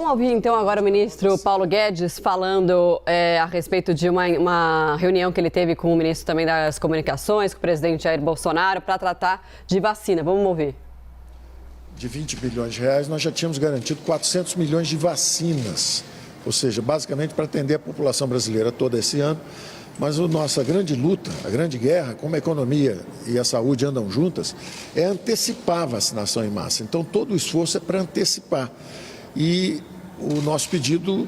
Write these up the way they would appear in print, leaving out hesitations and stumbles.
Vamos ouvir então agora o ministro Paulo Guedes falando a respeito de uma reunião que ele teve com o ministro também das Comunicações, com o presidente Jair Bolsonaro, para tratar de vacina. Vamos ouvir. De 20 bilhões de reais, nós já tínhamos garantido 400 milhões de vacinas, ou seja, basicamente para atender a população brasileira toda esse ano. Mas a nossa grande luta, a grande guerra, como a economia e a saúde andam juntas, é antecipar a vacinação em massa. Então, todo o esforço é para antecipar. E o nosso pedido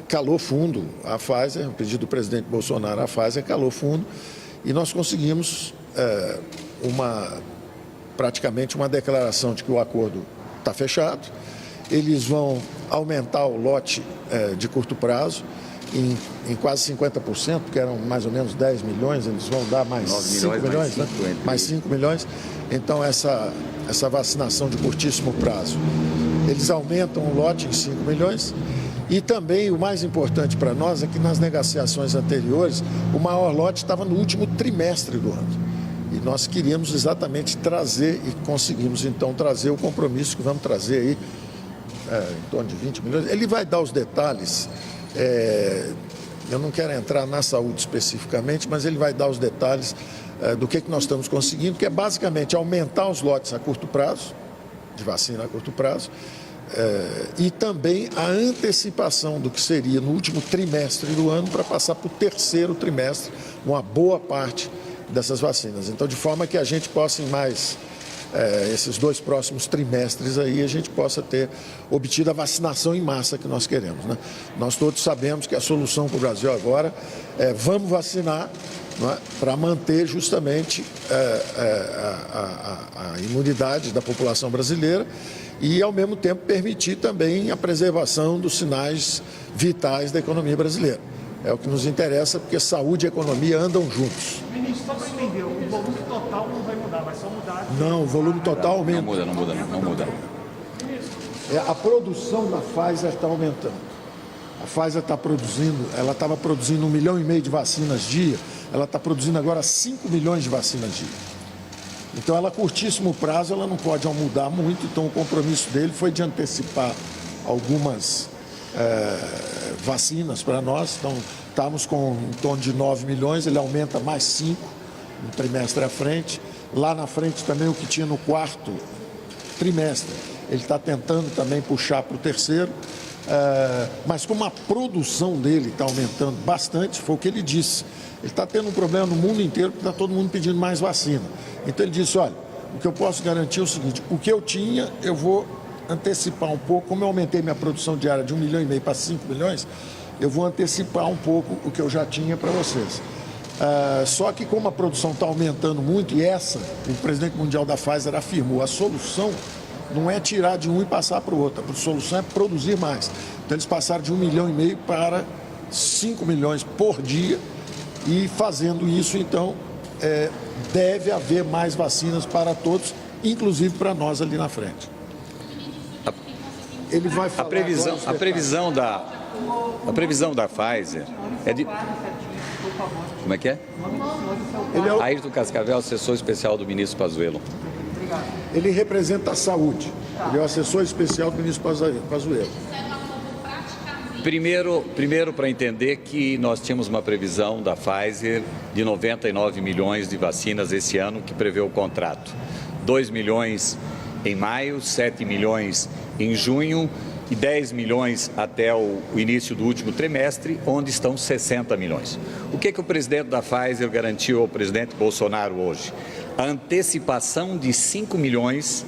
calou fundo à Pfizer, o pedido do presidente Bolsonaro à Pfizer calou fundo, e nós conseguimos praticamente uma declaração de que o acordo está fechado. Eles vão aumentar o lote de curto prazo em quase 50%, que eram mais ou menos 10 milhões, eles vão dar mais 5 milhões, né? Mais 5 milhões. Então, essa vacinação de curtíssimo prazo, eles aumentam o lote em 5 milhões. E também o mais importante para nós é que nas negociações anteriores, o maior lote estava no último trimestre do ano. E nós queríamos exatamente trazer, e conseguimos então trazer o compromisso que vamos trazer aí, em torno de 20 milhões. Ele vai dar os detalhes. Eu não quero entrar na saúde especificamente, mas ele vai dar os detalhes do que nós estamos conseguindo, que é basicamente aumentar os lotes a curto prazo, de vacina a curto prazo, e também a antecipação do que seria no último trimestre do ano para passar para o terceiro trimestre, uma boa parte dessas vacinas. Então, de forma que a gente possa, em mais esses 2 próximos trimestres aí, a gente possa ter obtido a vacinação em massa que nós queremos, né? Nós todos sabemos que a solução para o Brasil agora é vamos vacinar, né, para manter justamente a imunidade da população brasileira e, ao mesmo tempo, permitir também a preservação dos sinais vitais da economia brasileira. É o que nos interessa, porque saúde e economia andam juntos. Ministro, só para entender, o volume total não vai mudar, vai só mudar... Não, o volume total aumenta. Não muda. A produção da Pfizer está aumentando. A Pfizer está produzindo, ela estava produzindo 1,5 milhão de vacinas dia, ela está produzindo agora 5 milhões de vacinas dia. Então, ela a curtíssimo prazo, ela não pode mudar muito, então o compromisso dele foi de antecipar algumas vacinas para nós. Então, estamos com em torno de 9 milhões, ele aumenta mais 5 no trimestre à frente. Lá na frente também o que tinha no quarto trimestre, ele está tentando também puxar para o terceiro. Mas como a produção dele está aumentando bastante, foi o que ele disse. Ele está tendo um problema no mundo inteiro porque está todo mundo pedindo mais vacina. Então ele disse, olha, o que eu posso garantir é o seguinte, o que eu tinha, eu vou antecipar um pouco, como eu aumentei minha produção diária de 1,5 milhão para 5 milhões, eu vou antecipar um pouco o que eu já tinha para vocês. Só que como a produção está aumentando muito, e o presidente mundial da Pfizer afirmou, a solução não é tirar de um e passar para o outro, a solução é produzir mais. Então eles passaram de 1,5 milhão para 5 milhões por dia, e fazendo isso, então, deve haver mais vacinas para todos, inclusive para nós ali na frente. Ele vai falar a previsão da Pfizer é de... Como é que é? Ele é Ayrton Cascavel, assessor especial do ministro Pazuello. Ele representa a saúde. Ele é o assessor especial do ministro Pazuello. Primeiro para entender que nós tínhamos uma previsão da Pfizer de 99 milhões de vacinas esse ano, que prevê o contrato. 2 milhões em maio, 7 milhões em junho e 10 milhões até o início do último trimestre, onde estão 60 milhões. O que o presidente da Pfizer garantiu ao presidente Bolsonaro hoje? A antecipação de 5 milhões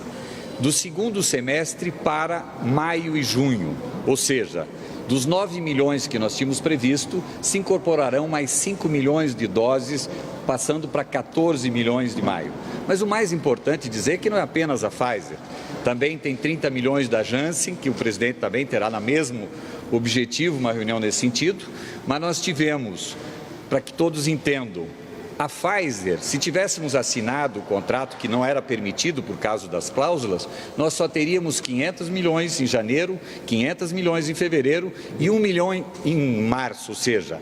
do segundo semestre para maio e junho, ou seja, dos 9 milhões que nós tínhamos previsto, se incorporarão mais 5 milhões de doses, passando para 14 milhões de maio. Mas o mais importante dizer que não é apenas a Pfizer. Também tem 30 milhões da Janssen, que o presidente também terá no mesmo objetivo, uma reunião nesse sentido. Mas nós tivemos, para que todos entendam, a Pfizer, se tivéssemos assinado o contrato que não era permitido por causa das cláusulas, nós só teríamos 500 milhões em janeiro, 500 milhões em fevereiro e 1 milhão em março, ou seja,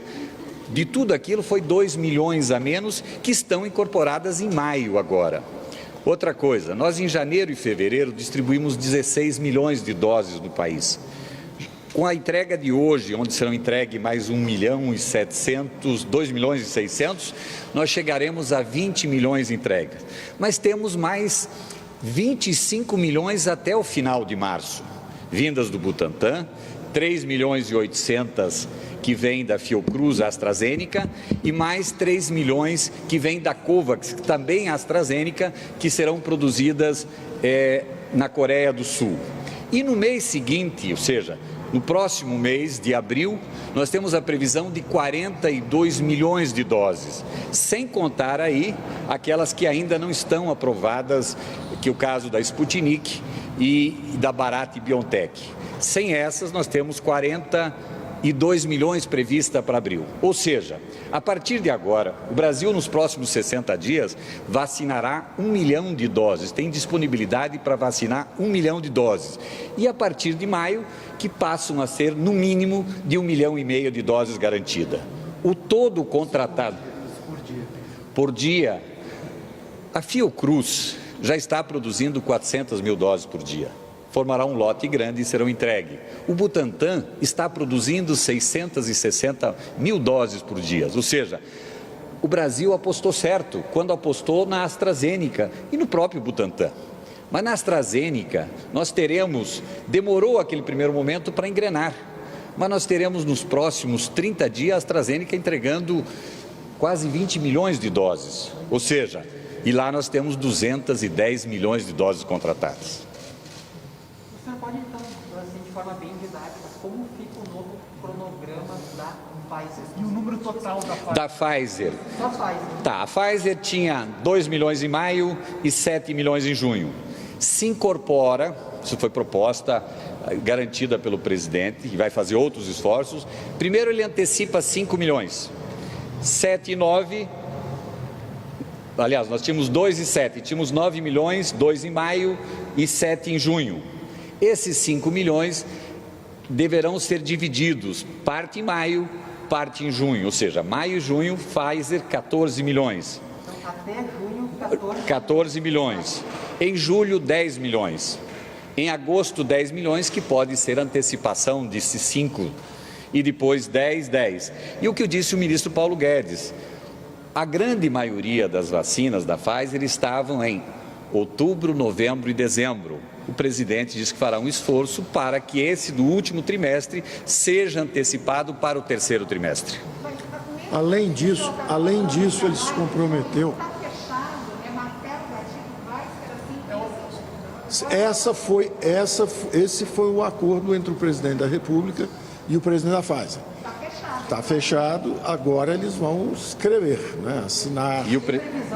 de tudo aquilo foi 2 milhões a menos que estão incorporadas em maio agora. Outra coisa, nós em janeiro e fevereiro distribuímos 16 milhões de doses no país. Com a entrega de hoje, onde serão entregues mais 2 milhões e 600, nós chegaremos a 20 milhões entregas. Mas temos mais 25 milhões até o final de março, vindas do Butantan, 3 milhões e 800 que vem da Fiocruz, AstraZeneca, e mais 3 milhões que vem da Covax, também AstraZeneca, que serão produzidas na Coreia do Sul. E no mês seguinte, ou seja, no próximo mês de abril, nós temos a previsão de 42 milhões de doses, sem contar aí aquelas que ainda não estão aprovadas, que é o caso da Sputnik e da Bharat-BioNTech. Sem essas, nós temos 42 milhões prevista para abril. Ou seja, a partir de agora, o Brasil, nos próximos 60 dias, vacinará 1 milhão de doses. Tem disponibilidade para vacinar 1 milhão de doses. E a partir de maio, que passam a ser, no mínimo, de 1,5 milhão de doses garantidas. O todo contratado por dia. A Fiocruz já está produzindo 400 mil doses por dia. Formará um lote grande e serão entregues. O Butantan está produzindo 660 mil doses por dia, ou seja, o Brasil apostou certo quando apostou na AstraZeneca e no próprio Butantan. Mas na AstraZeneca nós teremos, demorou aquele primeiro momento para engrenar, mas nós teremos nos próximos 30 dias a AstraZeneca entregando quase 20 milhões de doses, ou seja, e lá nós temos 210 milhões de doses contratadas. Pode, então, assim, de forma bem didática, como fica o novo cronograma da Pfizer? E o número total da Pfizer? Da Pfizer. Da Pfizer. Tá, a Pfizer tinha 2 milhões em maio e 7 milhões em junho. Se incorpora, isso foi proposta, garantida pelo presidente, que vai fazer outros esforços. Primeiro ele antecipa 5 milhões. 7 e 9... Aliás, nós tínhamos 2 e 7, tínhamos 9 milhões, 2 em maio e 7 em junho. Esses 5 milhões deverão ser divididos, parte em maio, parte em junho, ou seja, maio e junho, Pfizer 14 milhões. Então, até junho, 14 milhões. Em julho, 10 milhões. Em agosto, 10 milhões, que pode ser antecipação desses 5. E depois 10. E o que disse o ministro Paulo Guedes? A grande maioria das vacinas da Pfizer estavam em outubro, novembro e dezembro. O presidente disse que fará um esforço para que esse do último trimestre seja antecipado para o terceiro trimestre. Além disso, ele se comprometeu. Esse foi o acordo entre o presidente da República e o presidente da Pfizer. Está fechado, agora eles vão escrever, né, assinar.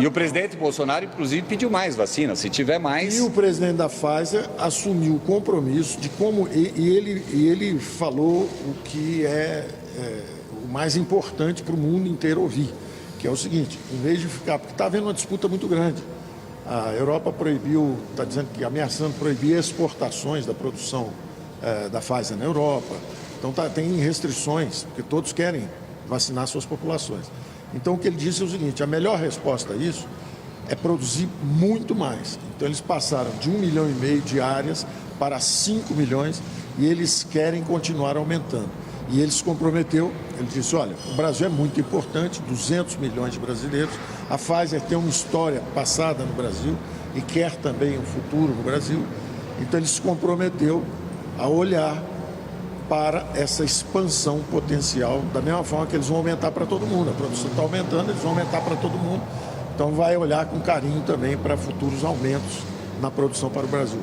E o presidente Bolsonaro, inclusive, pediu mais vacina, se tiver mais. E o presidente da Pfizer assumiu o compromisso de como. Ele falou o que é o mais importante para o mundo inteiro ouvir, que é o seguinte: em vez de ficar. Porque está havendo uma disputa muito grande. A Europa proibiu, está dizendo que ameaçando proibir exportações da produção da Pfizer na Europa. Então tem restrições, porque todos querem vacinar suas populações. Então o que ele disse é o seguinte: a melhor resposta a isso é produzir muito mais. Então eles passaram de 1,5 milhão de áreas para 5 milhões e eles querem continuar aumentando. E ele se comprometeu, ele disse: olha, o Brasil é muito importante, 200 milhões de brasileiros, a Pfizer tem uma história passada no Brasil e quer também um futuro no Brasil. Então ele se comprometeu a olhar para essa expansão potencial, da mesma forma que eles vão aumentar para todo mundo. A produção está aumentando, eles vão aumentar para todo mundo. Então vai olhar com carinho também para futuros aumentos na produção para o Brasil.